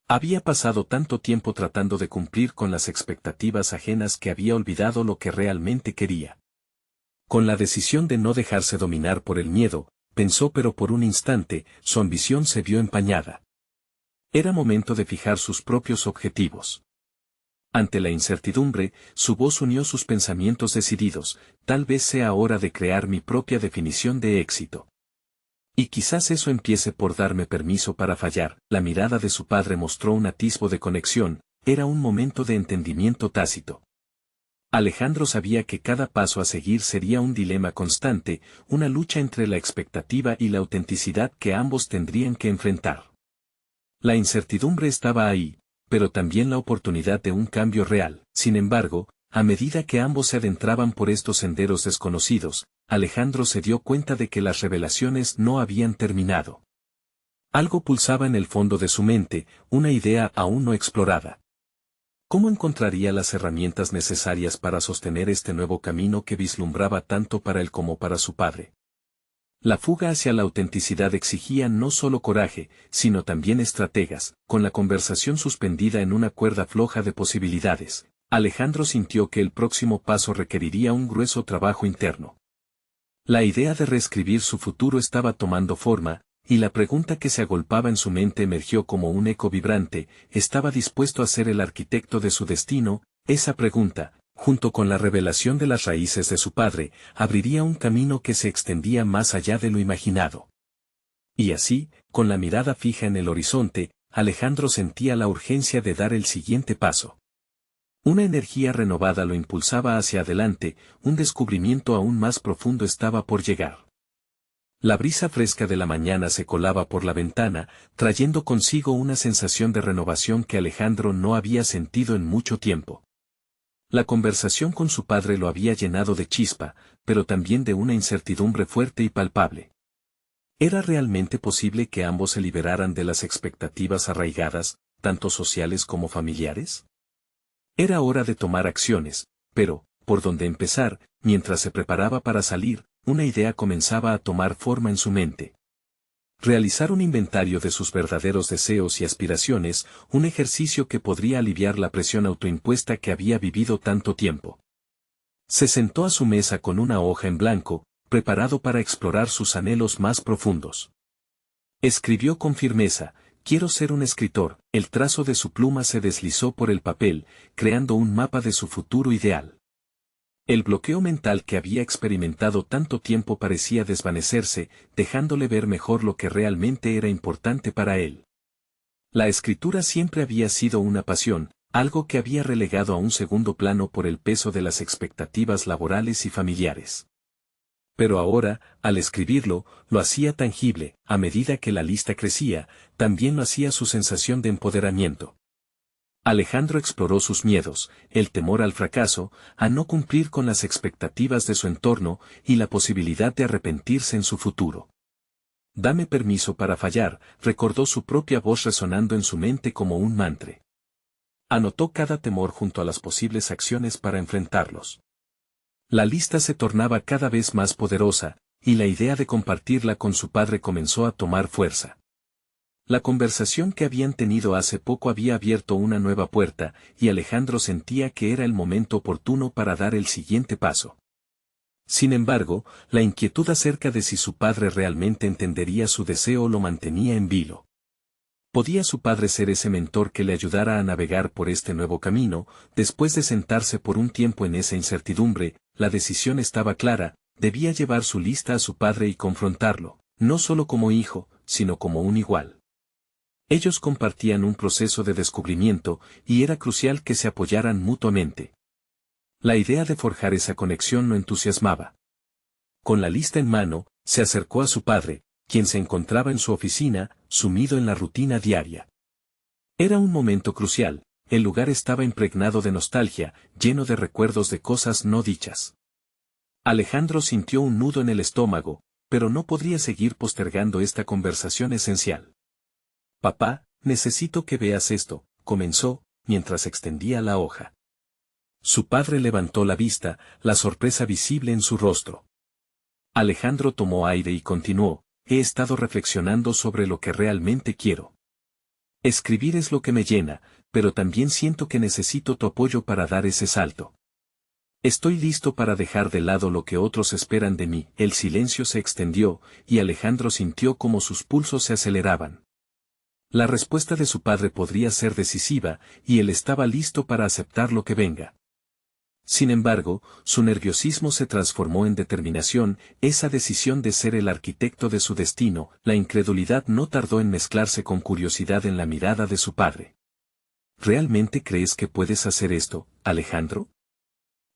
Había pasado tanto tiempo tratando de cumplir con las expectativas ajenas que había olvidado lo que realmente quería. Con la decisión de no dejarse dominar por el miedo, pensó, pero por un instante, su ambición se vio empañada. Era momento de fijar sus propios objetivos. Ante la incertidumbre, su voz unió sus pensamientos decididos. Tal vez sea hora de crear mi propia definición de éxito. Y quizás eso empiece por darme permiso para fallar. La mirada de su padre mostró un atisbo de conexión. Era un momento de entendimiento tácito. Alejandro sabía que cada paso a seguir sería un dilema constante, una lucha entre la expectativa y la autenticidad que ambos tendrían que enfrentar. La incertidumbre estaba ahí, pero también la oportunidad de un cambio real. Sin embargo, a medida que ambos se adentraban por estos senderos desconocidos, Alejandro se dio cuenta de que las revelaciones no habían terminado. Algo pulsaba en el fondo de su mente, una idea aún no explorada. ¿Cómo encontraría las herramientas necesarias para sostener este nuevo camino que vislumbraba tanto para él como para su padre? La fuga hacia la autenticidad exigía no solo coraje, sino también estrategas. Con la conversación suspendida en una cuerda floja de posibilidades, Alejandro sintió que el próximo paso requeriría un grueso trabajo interno. La idea de reescribir su futuro estaba tomando forma, y la pregunta que se agolpaba en su mente emergió como un eco vibrante. ¿Estaba dispuesto a ser el arquitecto de su destino? Esa pregunta, junto con la revelación de las raíces de su padre, abriría un camino que se extendía más allá de lo imaginado. Y así, con la mirada fija en el horizonte, Alejandro sentía la urgencia de dar el siguiente paso. Una energía renovada lo impulsaba hacia adelante, un descubrimiento aún más profundo estaba por llegar. La brisa fresca de la mañana se colaba por la ventana, trayendo consigo una sensación de renovación que Alejandro no había sentido en mucho tiempo. La conversación con su padre lo había llenado de chispa, pero también de una incertidumbre fuerte y palpable. ¿Era realmente posible que ambos se liberaran de las expectativas arraigadas, tanto sociales como familiares? Era hora de tomar acciones, pero, ¿por dónde empezar? Mientras se preparaba para salir, una idea comenzaba a tomar forma en su mente. Realizar un inventario de sus verdaderos deseos y aspiraciones, un ejercicio que podría aliviar la presión autoimpuesta que había vivido tanto tiempo. Se sentó a su mesa con una hoja en blanco, preparado para explorar sus anhelos más profundos. Escribió con firmeza: quiero ser un escritor. El trazo de su pluma se deslizó por el papel, creando un mapa de su futuro ideal. El bloqueo mental que había experimentado tanto tiempo parecía desvanecerse, dejándole ver mejor lo que realmente era importante para él. La escritura siempre había sido una pasión, algo que había relegado a un segundo plano por el peso de las expectativas laborales y familiares. Pero ahora, al escribirlo, lo hacía tangible, a medida que la lista crecía, también lo hacía su sensación de empoderamiento. Alejandro exploró sus miedos, el temor al fracaso, a no cumplir con las expectativas de su entorno y la posibilidad de arrepentirse en su futuro. Dame permiso para fallar, recordó su propia voz resonando en su mente como un mantra. Anotó cada temor junto a las posibles acciones para enfrentarlos. La lista se tornaba cada vez más poderosa, y la idea de compartirla con su padre comenzó a tomar fuerza. La conversación que habían tenido hace poco había abierto una nueva puerta, y Alejandro sentía que era el momento oportuno para dar el siguiente paso. Sin embargo, la inquietud acerca de si su padre realmente entendería su deseo lo mantenía en vilo. ¿Podía su padre ser ese mentor que le ayudara a navegar por este nuevo camino? Después de sentarse por un tiempo en esa incertidumbre, la decisión estaba clara, debía llevar su lista a su padre y confrontarlo, no solo como hijo, sino como un igual. Ellos compartían un proceso de descubrimiento, y era crucial que se apoyaran mutuamente. La idea de forjar esa conexión lo entusiasmaba. Con la lista en mano, se acercó a su padre, quien se encontraba en su oficina, sumido en la rutina diaria. Era un momento crucial, el lugar estaba impregnado de nostalgia, lleno de recuerdos de cosas no dichas. Alejandro sintió un nudo en el estómago, pero no podría seguir postergando esta conversación esencial. Papá, necesito que veas esto, comenzó, mientras extendía la hoja. Su padre levantó la vista, la sorpresa visible en su rostro. Alejandro tomó aire y continuó, he estado reflexionando sobre lo que realmente quiero. Escribir es lo que me llena, pero también siento que necesito tu apoyo para dar ese salto. Estoy listo para dejar de lado lo que otros esperan de mí. El silencio se extendió, y Alejandro sintió como sus pulsos se aceleraban. La respuesta de su padre podría ser decisiva, y él estaba listo para aceptar lo que venga. Sin embargo, su nerviosismo se transformó en determinación, esa decisión de ser el arquitecto de su destino. La incredulidad no tardó en mezclarse con curiosidad en la mirada de su padre. ¿Realmente crees que puedes hacer esto, Alejandro?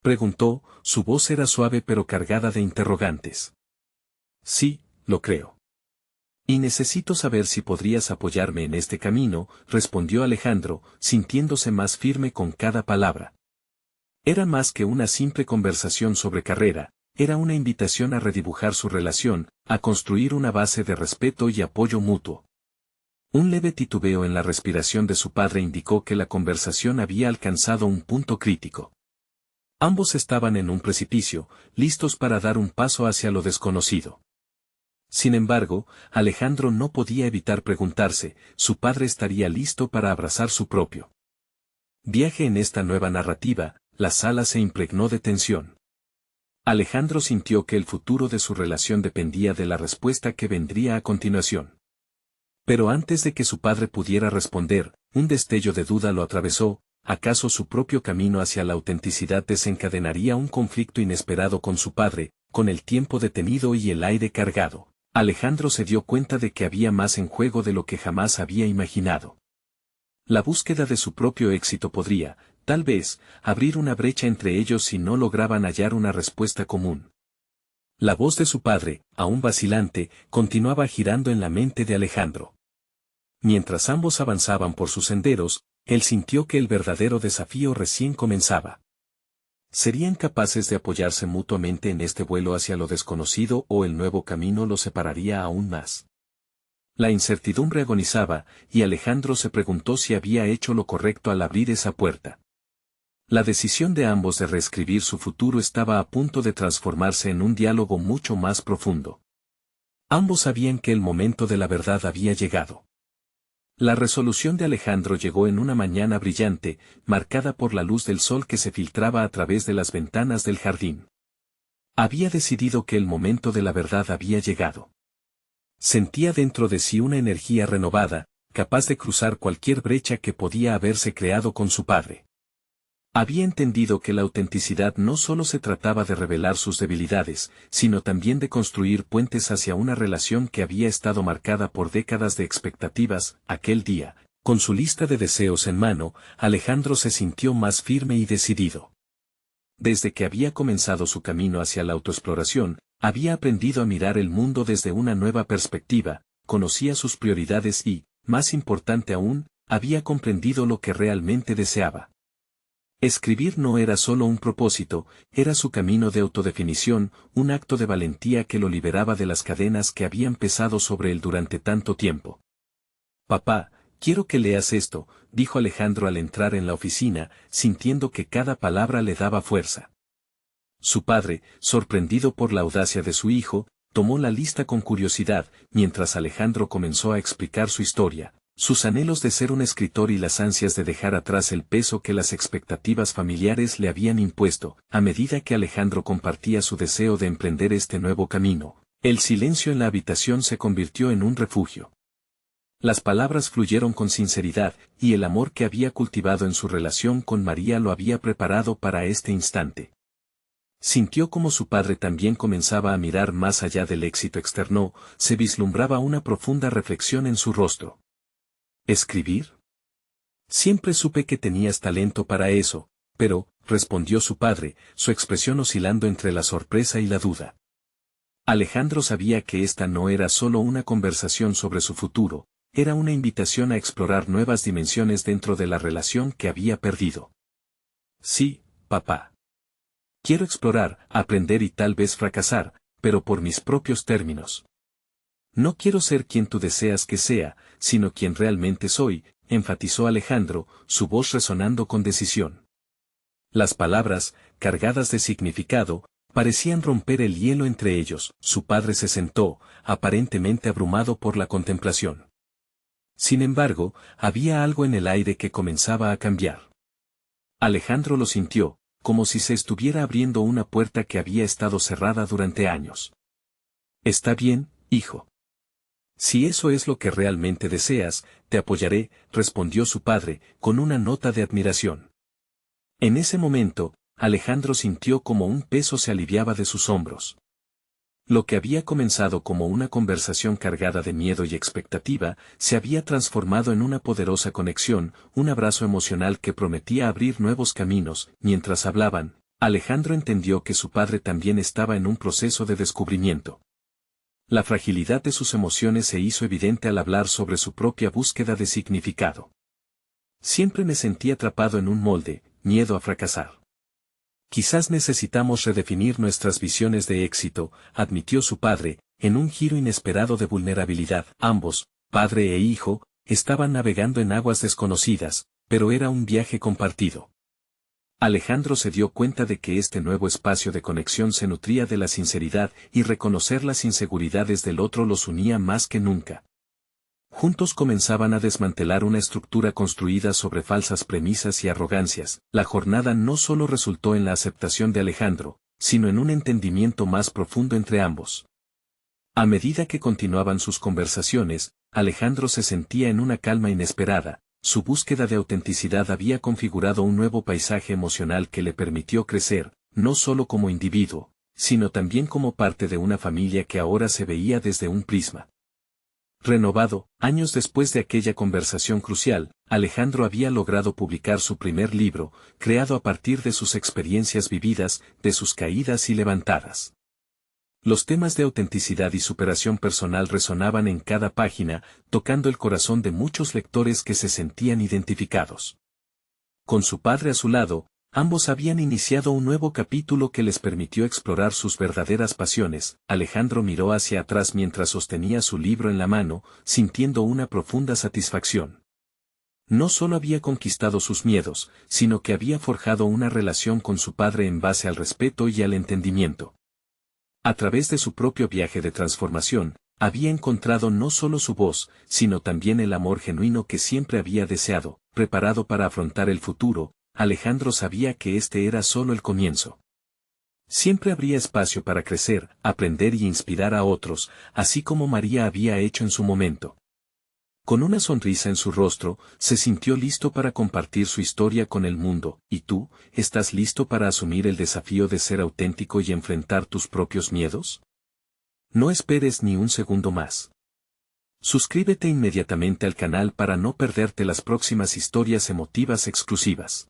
Preguntó, su voz era suave pero cargada de interrogantes. Sí, lo creo. Y necesito saber si podrías apoyarme en este camino, respondió Alejandro, sintiéndose más firme con cada palabra. Era más que una simple conversación sobre carrera, era una invitación a redibujar su relación, a construir una base de respeto y apoyo mutuo. Un leve titubeo en la respiración de su padre indicó que la conversación había alcanzado un punto crítico. Ambos estaban en un precipicio, listos para dar un paso hacia lo desconocido. Sin embargo, Alejandro no podía evitar preguntarse, ¿su padre estaría listo para abrazar su propio viaje en esta nueva narrativa? La sala se impregnó de tensión. Alejandro sintió que el futuro de su relación dependía de la respuesta que vendría a continuación. Pero antes de que su padre pudiera responder, un destello de duda lo atravesó. ¿Acaso su propio camino hacia la autenticidad desencadenaría un conflicto inesperado con su padre? Con el tiempo detenido y el aire cargado, Alejandro se dio cuenta de que había más en juego de lo que jamás había imaginado. La búsqueda de su propio éxito podría, tal vez, abrir una brecha entre ellos si no lograban hallar una respuesta común. La voz de su padre, aún vacilante, continuaba girando en la mente de Alejandro. Mientras ambos avanzaban por sus senderos, él sintió que el verdadero desafío recién comenzaba. ¿Serían capaces de apoyarse mutuamente en este vuelo hacia lo desconocido o el nuevo camino los separaría aún más? La incertidumbre agonizaba, y Alejandro se preguntó si había hecho lo correcto al abrir esa puerta. La decisión de ambos de reescribir su futuro estaba a punto de transformarse en un diálogo mucho más profundo. Ambos sabían que el momento de la verdad había llegado. La resolución de Alejandro llegó en una mañana brillante, marcada por la luz del sol que se filtraba a través de las ventanas del jardín. Había decidido que el momento de la verdad había llegado. Sentía dentro de sí una energía renovada, capaz de cruzar cualquier brecha que podía haberse creado con su padre. Había entendido que la autenticidad no solo se trataba de revelar sus debilidades, sino también de construir puentes hacia una relación que había estado marcada por décadas de expectativas. Aquel día, Con su lista de deseos en mano, Alejandro se sintió más firme y decidido. Desde que había comenzado su camino hacia la autoexploración, había aprendido a mirar el mundo desde una nueva perspectiva, conocía sus prioridades y, más importante aún, había comprendido lo que realmente deseaba. Escribir no era solo un propósito, era su camino de autodefinición, un acto de valentía que lo liberaba de las cadenas que habían pesado sobre él durante tanto tiempo. Papá, quiero que leas esto, dijo Alejandro al entrar en la oficina, sintiendo que cada palabra le daba fuerza. Su padre, sorprendido por la audacia de su hijo, tomó la lista con curiosidad, mientras Alejandro comenzó a explicar su historia, sus anhelos de ser un escritor y las ansias de dejar atrás el peso que las expectativas familiares le habían impuesto. A medida que Alejandro compartía su deseo de emprender este nuevo camino, el silencio en la habitación se convirtió en un refugio. Las palabras fluyeron con sinceridad, y el amor que había cultivado en su relación con María lo había preparado para este instante. Sintió como su padre también comenzaba a mirar más allá del éxito externo, se vislumbraba una profunda reflexión en su rostro. ¿Escribir? Siempre supe que tenías talento para eso, pero, respondió su padre, su expresión oscilando entre la sorpresa y la duda. Alejandro sabía que esta no era solo una conversación sobre su futuro, era una invitación a explorar nuevas dimensiones dentro de la relación que había perdido. Sí, papá. Quiero explorar, aprender y tal vez fracasar, pero por mis propios términos. No quiero ser quien tú deseas que sea, sino quien realmente soy, enfatizó Alejandro, su voz resonando con decisión. Las palabras, cargadas de significado, parecían romper el hielo entre ellos. Su padre se sentó, aparentemente abrumado por la contemplación. Sin embargo, había algo en el aire que comenzaba a cambiar. Alejandro lo sintió, como si se estuviera abriendo una puerta que había estado cerrada durante años. Está bien, hijo. Si eso es lo que realmente deseas, te apoyaré, respondió su padre, con una nota de admiración. En ese momento, Alejandro sintió como un peso se aliviaba de sus hombros. Lo que había comenzado como una conversación cargada de miedo y expectativa, se había transformado en una poderosa conexión, un abrazo emocional que prometía abrir nuevos caminos. Mientras hablaban, Alejandro entendió que su padre también estaba en un proceso de descubrimiento. La fragilidad de sus emociones se hizo evidente al hablar sobre su propia búsqueda de significado. Siempre me sentí atrapado en un molde, miedo a fracasar. Quizás necesitamos redefinir nuestras visiones de éxito, admitió su padre, en un giro inesperado de vulnerabilidad. Ambos, padre e hijo, estaban navegando en aguas desconocidas, pero era un viaje compartido. Alejandro se dio cuenta de que este nuevo espacio de conexión se nutría de la sinceridad y reconocer las inseguridades del otro los unía más que nunca. Juntos comenzaban a desmantelar una estructura construida sobre falsas premisas y arrogancias. La jornada no solo resultó en la aceptación de Alejandro, sino en un entendimiento más profundo entre ambos. A medida que continuaban sus conversaciones, Alejandro se sentía en una calma inesperada. Su búsqueda de autenticidad había configurado un nuevo paisaje emocional que le permitió crecer, no solo como individuo, sino también como parte de una familia que ahora se veía desde un prisma. Renovado, años después de aquella conversación crucial, Alejandro había logrado publicar su primer libro, creado a partir de sus experiencias vividas, de sus caídas y levantadas. Los temas de autenticidad y superación personal resonaban en cada página, tocando el corazón de muchos lectores que se sentían identificados. Con su padre a su lado, ambos habían iniciado un nuevo capítulo que les permitió explorar sus verdaderas pasiones. Alejandro miró hacia atrás mientras sostenía su libro en la mano, sintiendo una profunda satisfacción. No solo había conquistado sus miedos, sino que había forjado una relación con su padre en base al respeto y al entendimiento. A través de su propio viaje de transformación, había encontrado no solo su voz, sino también el amor genuino que siempre había deseado. Preparado para afrontar el futuro, Alejandro sabía que este era solo el comienzo. Siempre habría espacio para crecer, aprender y inspirar a otros, así como María había hecho en su momento. Con una sonrisa en su rostro, se sintió listo para compartir su historia con el mundo. ¿Y tú, estás listo para asumir el desafío de ser auténtico y enfrentar tus propios miedos? No esperes ni un segundo más. Suscríbete inmediatamente al canal para no perderte las próximas historias emotivas exclusivas.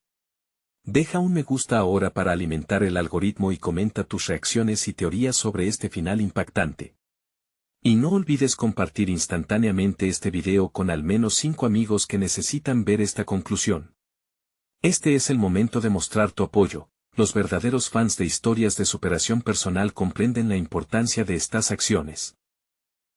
Deja un me gusta ahora para alimentar el algoritmo y comenta tus reacciones y teorías sobre este final impactante. Y no olvides compartir instantáneamente este video con al menos 5 amigos que necesitan ver esta conclusión. Este es el momento de mostrar tu apoyo. Los verdaderos fans de historias de superación personal comprenden la importancia de estas acciones.